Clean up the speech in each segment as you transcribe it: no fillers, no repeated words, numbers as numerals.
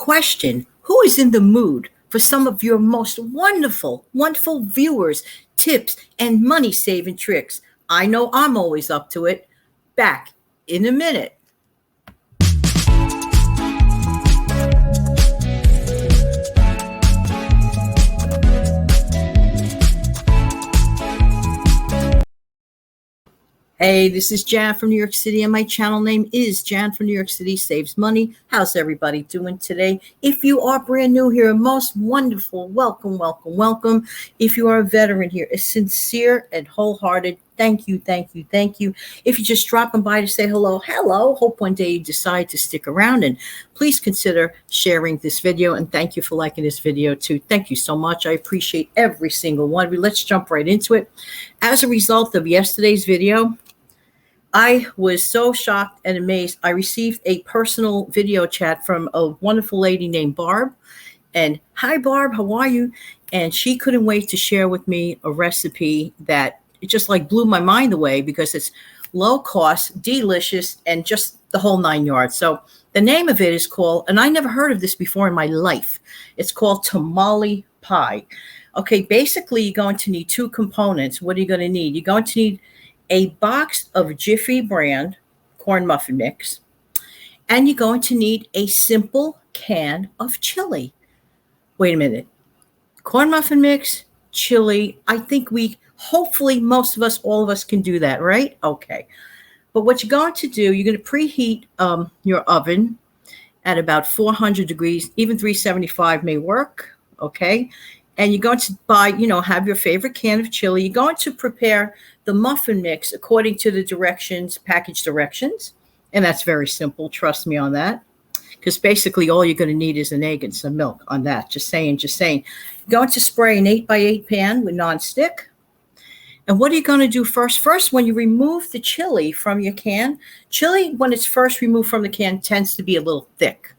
Question: who is in the mood for some of your most wonderful, wonderful viewers, tips, and money saving tricks? I know I'm always up to it. Back in a minute. Hey, this is Jan from New York City, and my channel name is Jan from New York City Saves Money. How's everybody doing today? If you are brand new here, most wonderful, welcome, welcome, welcome. If you are a veteran here, a sincere and wholehearted thank you, thank you, thank you. If you're just dropping by to say hello, hello. Hope one day you decide to stick around, and please consider sharing this video, and thank you for liking this video too. Thank you so much. I appreciate every single one of you. Let's jump right into it. As a result of yesterday's video, I was so shocked and amazed. I received a personal video chat from a wonderful lady named Barb. And hi, Barb, how are you? And she couldn't wait to share with me a recipe that it just like blew my mind away because it's low cost, delicious, and just the whole 9 yards. So the name of it is called, and I never heard of this before in my life, it's called tamale pie. Okay, basically you're going to need two components. What are you going to need? You're going to need a box of Jiffy brand corn muffin mix, and you're going to need a simple can of chili. Wait a minute. Corn muffin mix, chili. I think hopefully most of us, all of us can do that, right? Okay. But what you're going to do, you're going to preheat your oven at about 400 degrees, even 375 may work. Okay. And you're going to buy, have your favorite can of chili. You're going to prepare the muffin mix according to the directions, package directions. And that's very simple. Trust me on that. Because basically all you're going to need is an egg and some milk on that. Just saying. You're going to spray an 8x8 pan with nonstick. And what are you going to do first? First, when you remove the chili from your can, chili, when it's first removed from the can, tends to be a little thick.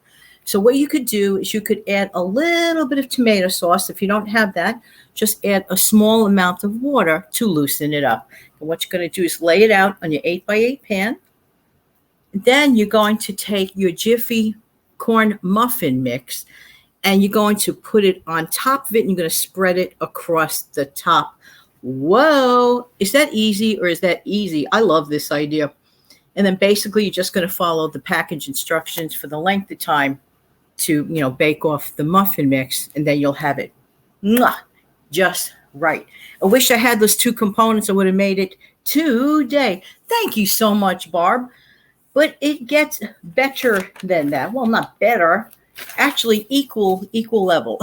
So what you could do is you could add a little bit of tomato sauce. If you don't have that, just add a small amount of water to loosen it up. And what you're going to do is lay it out on your 8x8 pan. Then you're going to take your Jiffy corn muffin mix and you're going to put it on top of it and you're going to spread it across the top. Whoa, is that easy or is that easy? I love this idea. And then basically you're just going to follow the package instructions for the length of time to, bake off the muffin mix, and then you'll have it just right. I wish I had those two components. I would have made it today. Thank you so much, Barb. But it gets better than that. Well, not better, actually equal level.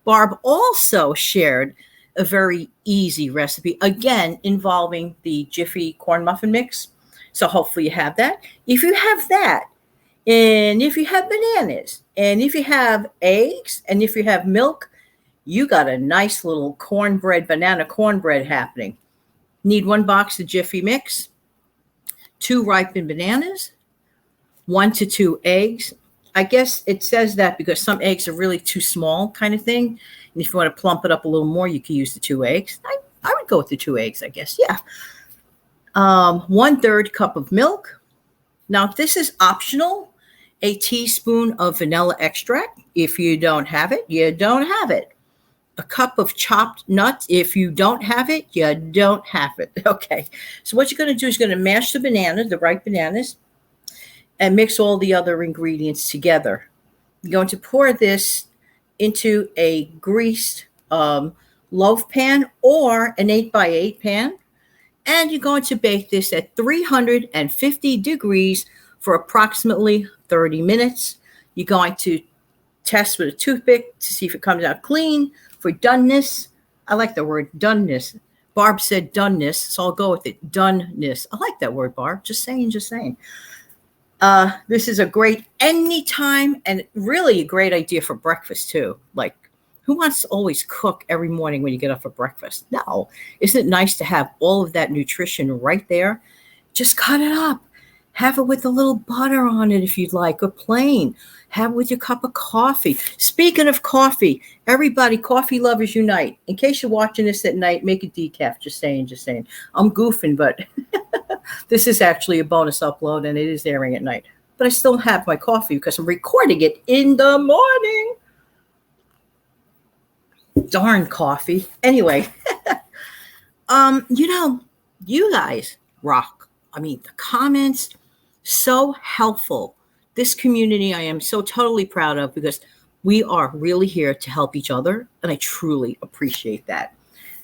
Barb also shared a very easy recipe, again, involving the Jiffy corn muffin mix. So hopefully you have that. If you have that, and if you have bananas, and if you have eggs, and if you have milk, you got a nice little banana cornbread happening. Need 1 box of Jiffy mix, 2 ripened bananas, 1 to 2 eggs. I guess it says that because some eggs are really too small kind of thing. And if you want to plump it up a little more, you can use the 2 eggs. I would go with the 2 eggs, I guess. Yeah. 1/3 cup of milk. Now, this is optional. A teaspoon of vanilla extract. If you don't have it, you don't have it. A cup of chopped nuts. If you don't have it, you don't have it. Okay. So what you're going to do is you're going to mash the ripe bananas, and mix all the other ingredients together. You're going to pour this into a greased loaf pan or an 8x8 pan. And you're going to bake this at 350 degrees for approximately 30 minutes. You're going to test with a toothpick to see if it comes out clean. For doneness, I like the word doneness. Barb said doneness, so I'll go with it. Doneness. I like that word, Barb. Just saying. This is a great anytime and really a great idea for breakfast too. Like, who wants to always cook every morning when you get up for breakfast? No. Isn't it nice to have all of that nutrition right there? Just cut it up. Have it with a little butter on it if you'd like, or plain. Have it with your cup of coffee. Speaking of coffee, everybody, coffee lovers unite. In case you're watching this at night, make it decaf. Just saying. I'm goofing, but this is actually a bonus upload and it is airing at night. but I still have my coffee because I'm recording it in the morning. Darn coffee. Anyway, you guys rock. I mean, the comments, so helpful. This community I am so totally proud of because we are really here to help each other, and I truly appreciate that.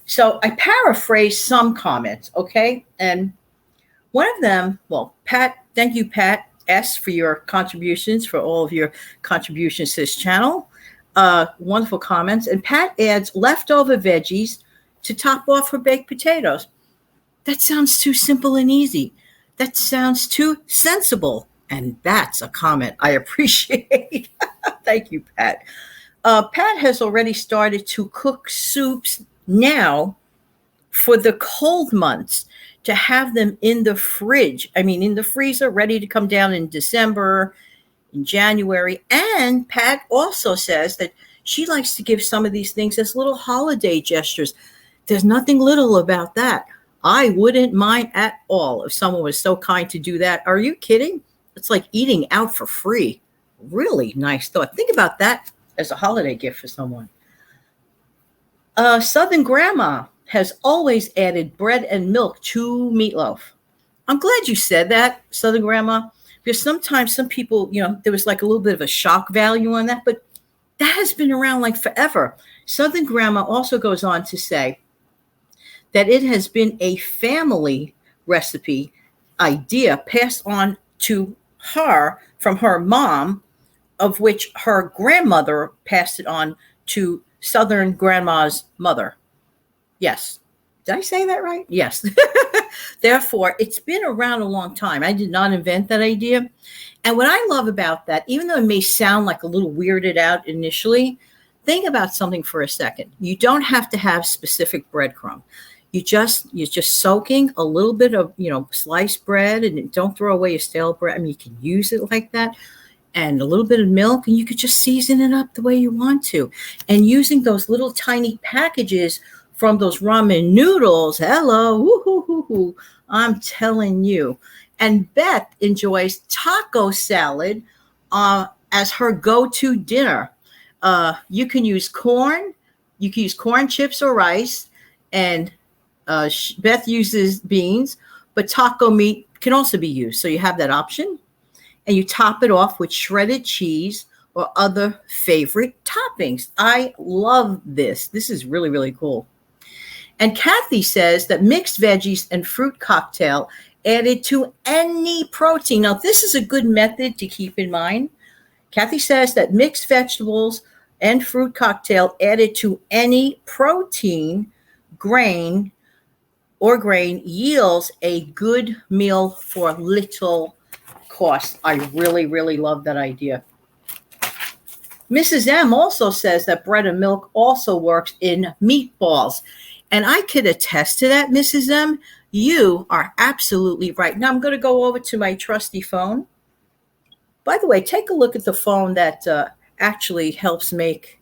So I paraphrase some comments, okay? And one of them, well, Pat, thank you, Pat S, for your contributions, for all of your contributions to this channel. Wonderful comments. And Pat adds leftover veggies to top off her baked potatoes. That sounds too simple and easy. That sounds too sensible. And that's a comment I appreciate. Thank you, Pat. Pat has already started to cook soups now for the cold months to have them in the fridge. I mean, in the freezer, ready to come down in December, in January. And Pat also says that she likes to give some of these things as little holiday gestures. There's nothing little about that. I wouldn't mind at all if someone was so kind to do that. Are you kidding? It's like eating out for free. Really nice thought. Think about that as a holiday gift for someone. Southern Grandma has always added bread and milk to meatloaf. I'm glad you said that, Southern Grandma, because sometimes some people, there was like a little bit of a shock value on that, but that has been around like forever. Southern Grandma also goes on to say that it has been a family recipe idea passed on to her from her mom, of which her grandmother passed it on to Southern Grandma's mother. Yes. Did I say that right? Yes. Therefore, it's been around a long time. I did not invent that idea. And what I love about that, even though it may sound like a little weirded out initially, think about something for a second. You don't have to have specific breadcrumb. You're just soaking a little bit of, sliced bread, and don't throw away your stale bread. I mean, you can use it like that, and a little bit of milk, and you could just season it up the way you want to. And using those little tiny packages from those ramen noodles, hello, woo-hoo-hoo-hoo, I'm telling you. And Beth enjoys taco salad as her go-to dinner. You can use corn chips or rice, and Beth uses beans, but taco meat can also be used. So you have that option, and you top it off with shredded cheese or other favorite toppings. I love this. This is really, really cool. And Kathy says that mixed veggies and fruit cocktail added to any protein. Now, this is a good method to keep in mind. Kathy says that mixed vegetables and fruit cocktail added to any protein, grain yields a good meal for little cost. I really, really love that idea. Mrs. M also says that bread and milk also works in meatballs. And I could attest to that, Mrs. M. You are absolutely right. Now I'm going to go over to my trusty phone. By the way, take a look at the phone that actually helps make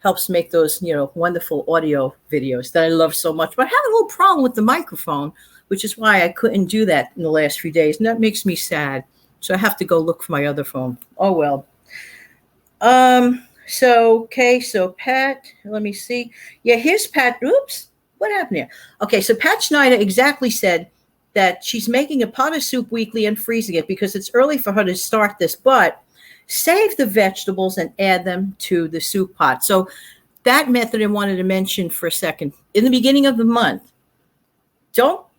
those, wonderful audio videos that I love so much. But I have a little problem with the microphone, which is why I couldn't do that in the last few days. And that makes me sad. So I have to go look for my other phone. Oh, well. So Pat, let me see. Yeah, here's Pat. Oops, what happened here? Okay, so Pat Schneider exactly said that she's making a pot of soup weekly and freezing it because it's early for her to start this, but save the vegetables and add them to the soup pot. So that method I wanted to mention for a second. In the beginning of the month,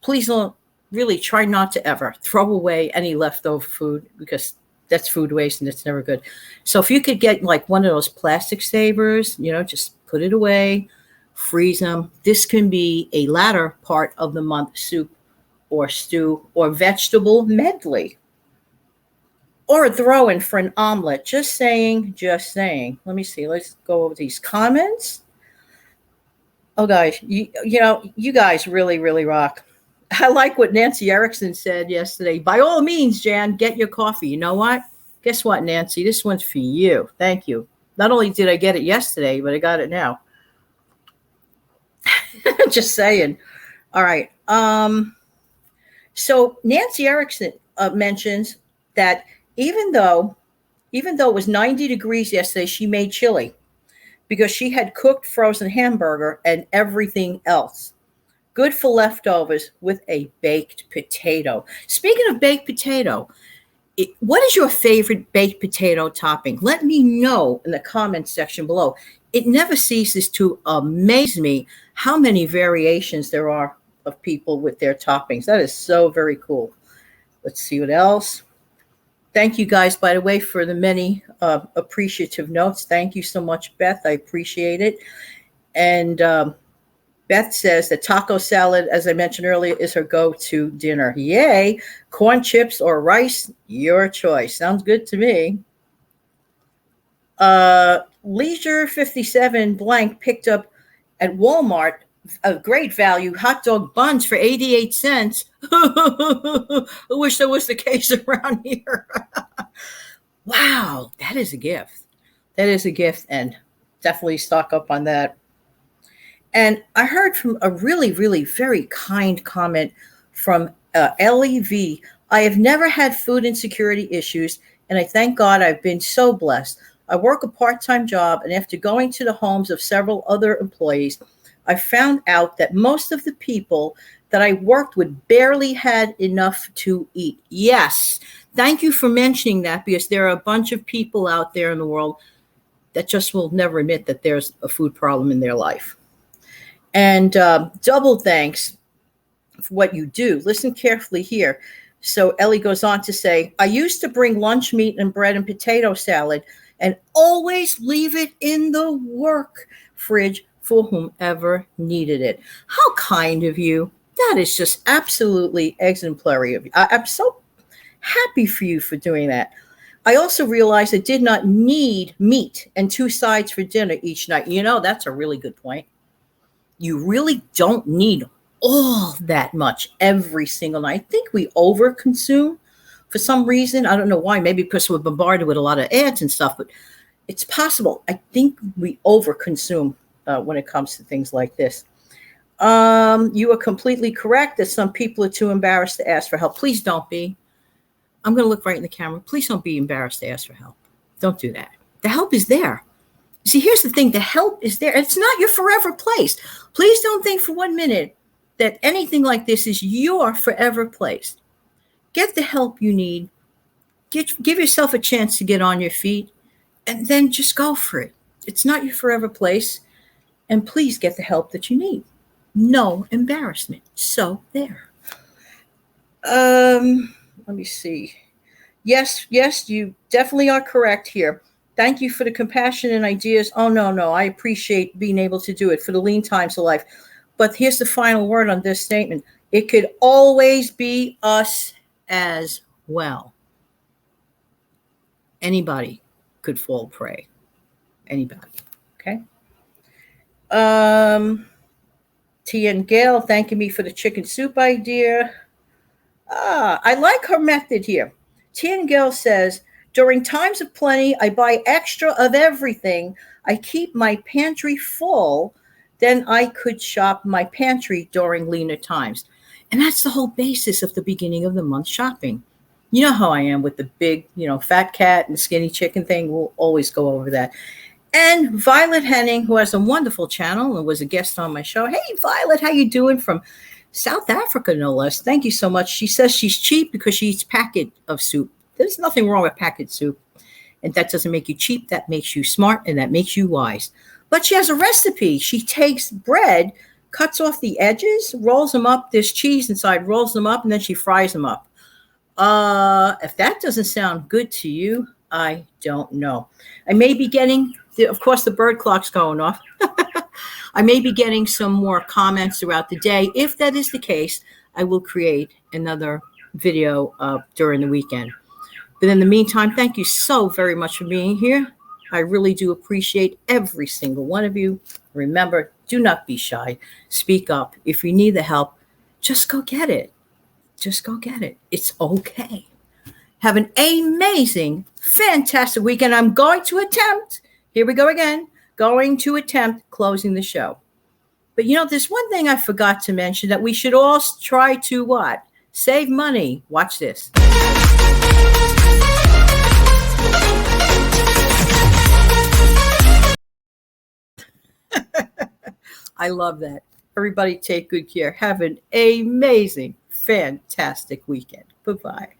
please don't really try not to ever throw away any leftover food, because that's food waste and it's never good. So if you could get like one of those plastic savers, just put it away, freeze them. This can be a latter part of the month soup or stew or vegetable medley, or a throw-in for an omelet. Just saying. Let me see. Let's go over these comments. Oh, guys, you guys really, really rock. I like what Nancy Erickson said yesterday. By all means, Jan, get your coffee. You know what? Guess what, Nancy? This one's for you. Thank you. Not only did I get it yesterday, but I got it now. Just saying. All right. So Nancy Erickson mentions that Even though it was 90 degrees yesterday, she made chili because she had cooked frozen hamburger and everything else. Good for leftovers with a baked potato. Speaking of baked potato, what is your favorite baked potato topping? Let me know in the comments section below. It never ceases to amaze me how many variations there are of people with their toppings. That is so very cool. Let's see what else. Thank you guys, by the way, for the many appreciative notes. Thank you so much, Beth. I appreciate it. And Beth says that taco salad, as I mentioned earlier, is her go-to dinner. Yay! Corn chips or rice, your choice. Sounds good to me. Leisure 57 blank picked up at Walmart a great value hot dog buns for 88 cents. I wish that was the case around here. Wow, that is a gift. That is a gift, and definitely stock up on that. And I heard from a really, really very kind comment from LEV. I have never had food insecurity issues, and I thank God I've been so blessed. I work a part-time job, and after going to the homes of several other employees, I found out that most of the people that I worked with barely had enough to eat. Yes, thank you for mentioning that, because there are a bunch of people out there in the world that just will never admit that there's a food problem in their life. And double thanks for what you do. Listen carefully here. So Ellie goes on to say, I used to bring lunch meat and bread and potato salad and always leave it in the work fridge for whomever needed it. How kind of you. That is just absolutely exemplary of you. I'm so happy for you for doing that. I also realized I did not need meat and 2 sides for dinner each night. You know, that's a really good point. You really don't need all that much every single night. I think we overconsume for some reason. I don't know why. Maybe because we're bombarded with a lot of ads and stuff, but it's possible. I think we overconsume when it comes to things like this. You are completely correct that some people are too embarrassed to ask for help. Please don't be. I'm going to look right in the camera. Please don't be embarrassed to ask for help. Don't do that. The help is there. See, here's the thing. The help is there. It's not your forever place. Please don't think for 1 minute that anything like this is your forever place. Get the help you need. Give yourself a chance to get on your feet, and then just go for it. It's not your forever place. And please get the help that you need. No embarrassment. So there. Let me see. Yes, you definitely are correct here. Thank you for the compassion and ideas. Oh, no, I appreciate being able to do it for the lean times of life. But here's the final word on this statement. It could always be us as well. Anybody could fall prey. Anybody. Okay? T and Gail thanking me for the chicken soup idea. I like her method here. T and Gail says, during times of plenty, I buy extra of everything. I keep my pantry full. Then I could shop my pantry during leaner times. And that's the whole basis of the beginning of the month shopping. You know how I am with the big, fat cat and skinny chicken thing. We'll always go over that. And Violet Henning, who has a wonderful channel and was a guest on my show. Hey, Violet, how you doing? From South Africa, no less. Thank you so much. She says she's cheap because she eats packet of soup. There's nothing wrong with packet soup. And that doesn't make you cheap. That makes you smart, and that makes you wise. But she has a recipe. She takes bread, cuts off the edges, rolls them up. There's cheese inside, rolls them up, and then she fries them up. If that doesn't sound good to you, I don't know. I may be getting, of course, the bird clock's going off. I may be getting some more comments throughout the day. If that is the case, I will create another video during the weekend. But in the meantime, thank you so very much for being here. I really do appreciate every single one of you. Remember, do not be shy. Speak up. If you need the help, just go get it. Just go get it. It's okay. Have an amazing, fantastic weekend. I'm going to attempt, here we go again, closing the show. But there's one thing I forgot to mention, that we should all try to what? Save money. Watch this. I love that. Everybody take good care. Have an amazing, fantastic weekend. Bye-bye.